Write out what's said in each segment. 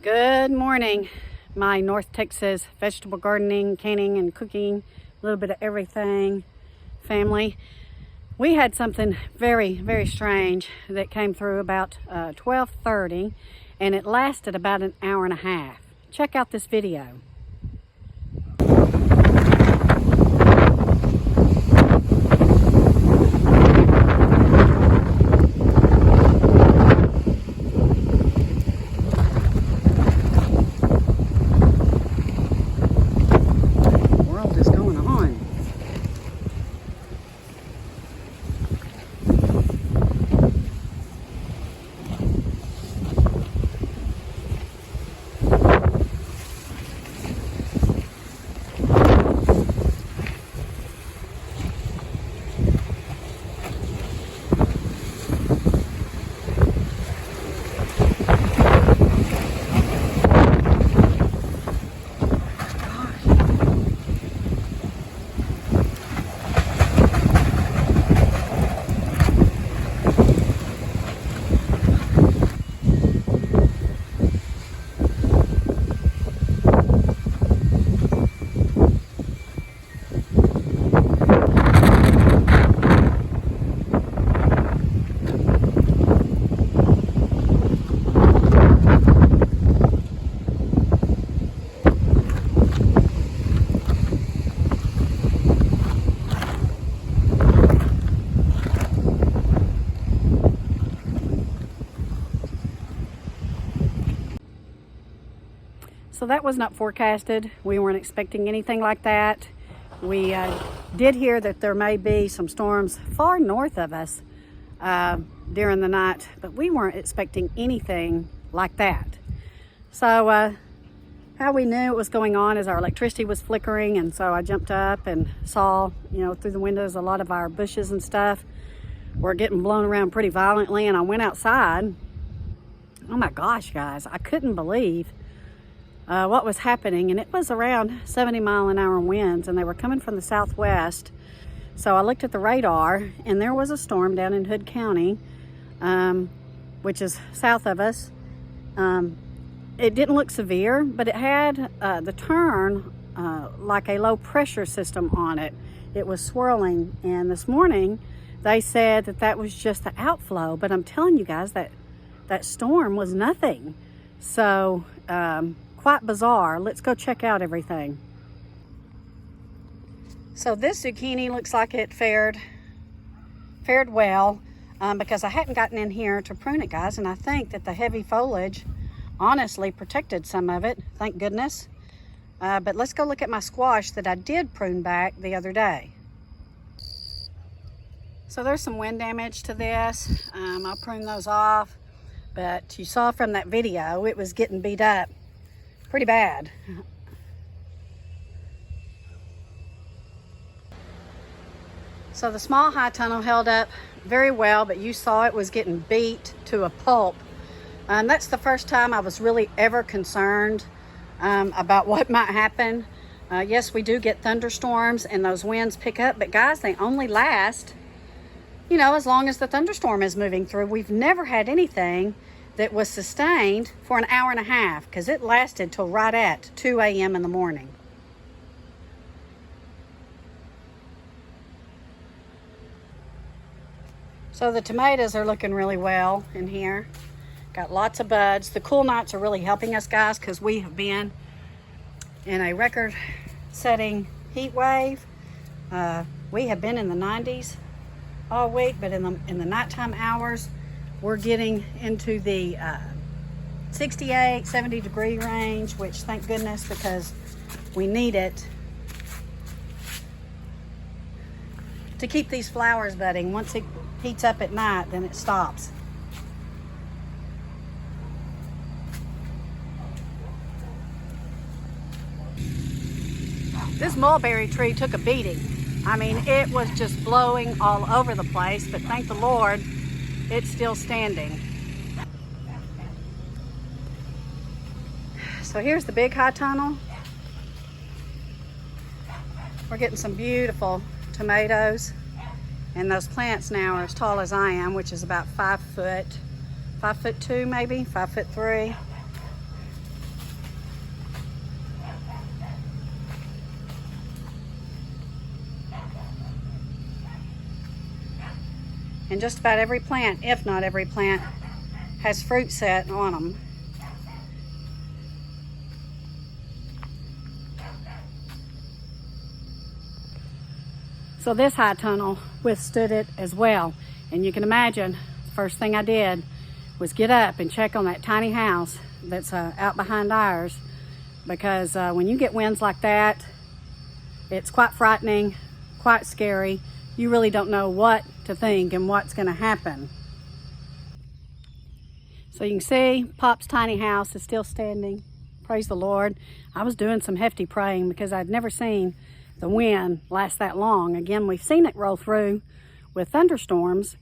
Good morning, my North Texas vegetable gardening, canning, and cooking, a little bit of everything family. We had something very, very strange that came through about 12:30, and it lasted about an hour and a half. Check out this video. So that was not forecasted. We weren't expecting anything like that. We did hear that there may be some storms far north of us during the night, but we weren't expecting anything like that. So how we knew it was going on is our electricity was flickering, and so I jumped up and saw, through the windows, a lot of our bushes and stuff were getting blown around pretty violently, and I went outside. Oh my gosh, guys, I couldn't believe what was happening, and it was around 70-mile-an-hour winds, and they were coming from the southwest. So I looked at the radar, and there was a storm down in Hood County, which is south of us. It didn't look severe, but it had the turn like a low pressure system on it. It was swirling, and this morning they said that was just the outflow, but I'm telling you guys that storm was nothing. So quite bizarre. Let's go check out everything. So this zucchini looks like it fared well because I hadn't gotten in here to prune it, guys, and I think that the heavy foliage honestly protected some of it, thank goodness. But let's go look at my squash that I did prune back the other day. So there's some wind damage to this. I'll prune those off, but you saw from that video it was getting beat up pretty bad. So the small high tunnel held up very well, but you saw it was getting beat to a pulp. And that's the first time I was really ever concerned about what might happen. Yes, we do get thunderstorms and those winds pick up, but guys, they only last, as long as the thunderstorm is moving through. We've never had anything that was sustained for an hour and a half, because it lasted till right at 2 a.m. in the morning. So the tomatoes are looking really well in here. Got lots of buds. The cool nights are really helping us, guys, because we have been in a record-setting heat wave. We have been in the 90s all week, but in the nighttime hours, we're getting into the 68, 70 degree range, which thank goodness, because we need it to keep these flowers budding. Once it heats up at night, then it stops. This mulberry tree took a beating. I mean, it was just blowing all over the place, but thank the Lord, it's still standing. So here's the big high tunnel. We're getting some beautiful tomatoes, and those plants now are as tall as I am, which is about 5 foot, 5'2" maybe, 5'3". And just about every plant, if not every plant, has fruit set on them. So this high tunnel withstood it as well. And you can imagine, the first thing I did was get up and check on that tiny house that's out behind ours, because when you get winds like that, it's quite frightening, quite scary. You really don't know what to think and what's going to happen. So you can see Pop's tiny house is still standing. Praise the Lord. I was doing some hefty praying because I'd never seen the wind last that long. Again, we've seen it roll through with thunderstorms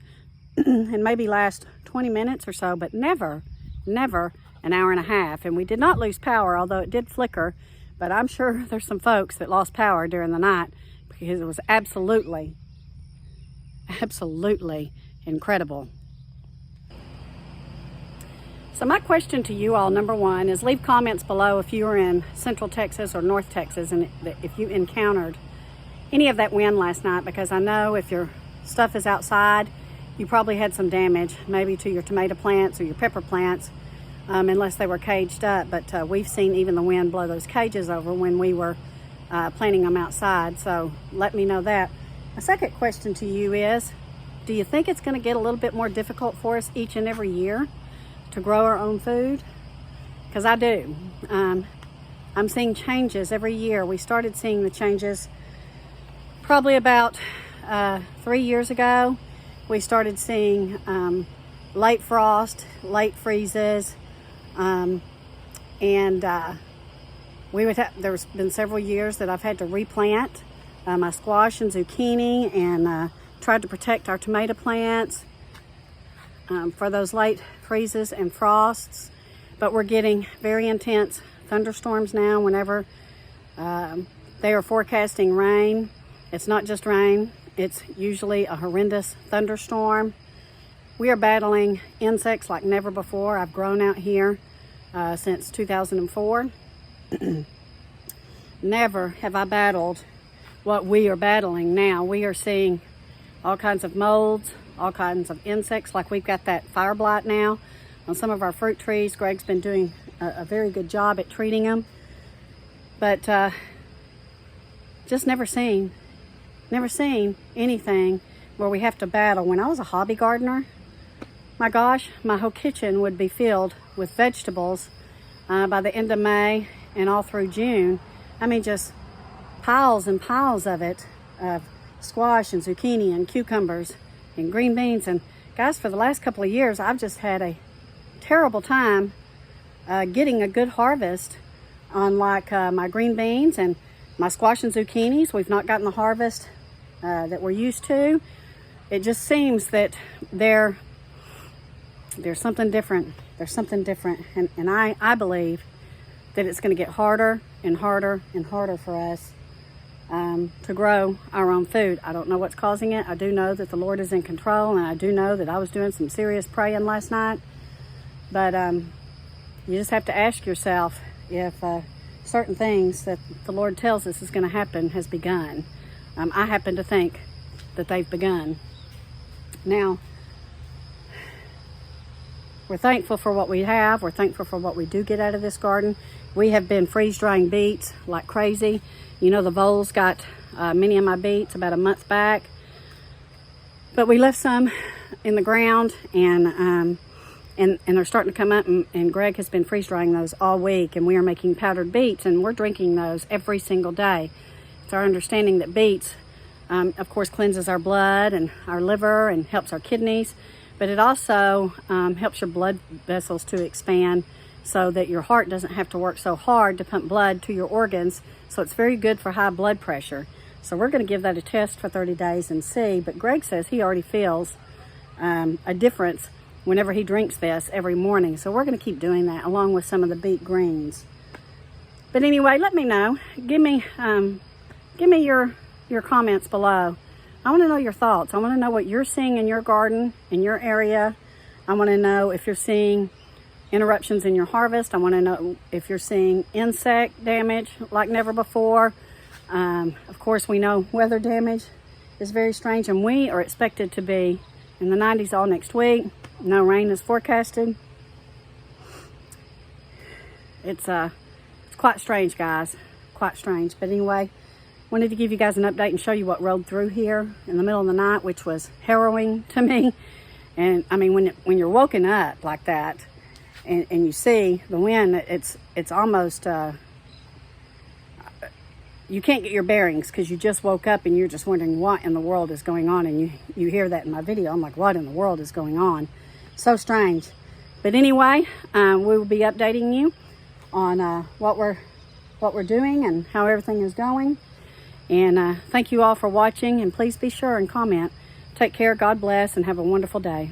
and maybe last 20 minutes or so, but never an hour and a half. And we did not lose power, although it did flicker. But I'm sure there's some folks that lost power during the night because it was absolutely incredible. So my question to you all, number one, is leave comments below if you were in Central Texas or North Texas and if you encountered any of that wind last night, because I know if your stuff is outside, you probably had some damage, maybe to your tomato plants or your pepper plants, unless they were caged up. But we've seen even the wind blow those cages over when we were planting them outside. So let me know that. A second question to you is, do you think it's going to get a little bit more difficult for us each and every year to grow our own food? Because I do. I'm seeing changes every year. We started seeing the changes probably about 3 years ago. We started seeing late frost, late freezes, and there's been several years that I've had to replant my squash and zucchini, and tried to protect our tomato plants for those late freezes and frosts. But we're getting very intense thunderstorms now whenever they are forecasting rain. It's not just rain, it's usually a horrendous thunderstorm. We are battling insects like never before. I've grown out here since 2004. Never have I battled what we are battling now. We are seeing all kinds of molds, all kinds of insects, like we've got that fire blight now on some of our fruit trees. Greg's been doing a very good job at treating them. But just never seen anything where we have to battle. When I was a hobby gardener, my gosh, my whole kitchen would be filled with vegetables by the end of May and all through June. I mean, just piles and piles of it, of squash and zucchini and cucumbers and green beans. And guys, for the last couple of years, I've just had a terrible time getting a good harvest on like my green beans and my squash and zucchinis. We've not gotten the harvest that we're used to. It just seems that there's something different. There's something different. And I believe that it's going to get harder and harder and harder for us to grow our own food. I don't know what's causing it. I do know that the Lord is in control, and I do know that I was doing some serious praying last night. But you just have to ask yourself if certain things that the Lord tells us is going to happen has begun. I happen to think that they've begun. Now, we're thankful for what we have. We're thankful for what we do get out of this garden. We have been freeze-drying beets like crazy. You know, the voles got many of my beets about a month back. But we left some in the ground, and they're starting to come up, and Greg has been freeze-drying those all week, and we are making powdered beets, and we're drinking those every single day. It's our understanding that beets, of course, cleanses our blood and our liver and helps our kidneys, but it also helps your blood vessels to expand so that your heart doesn't have to work so hard to pump blood to your organs. So it's very good for high blood pressure. So we're going to give that a test for 30 days and see. But Greg says he already feels a difference whenever he drinks this every morning. So we're going to keep doing that along with some of the beet greens. But anyway, let me know. Give me your comments below. I want to know your thoughts. I want to know what you're seeing in your garden, in your area. I want to know if you're seeing interruptions in your harvest. I want to know if you're seeing insect damage like never before. Of course, we know weather damage is very strange, and we are expected to be in the 90s all next week. No rain is forecasted. It's quite strange, guys. Quite strange. But anyway, wanted to give you guys an update and show you what rolled through here in the middle of the night, which was harrowing to me. And I mean, when you're woken up like that and you see the wind, it's almost, you can't get your bearings because you just woke up and you're just wondering what in the world is going on. And you hear that in my video. I'm like, what in the world is going on? So strange. But anyway, we will be updating you on what we're doing and how everything is going. And thank you all for watching, and please be sure and comment. Take care, God bless, and have a wonderful day.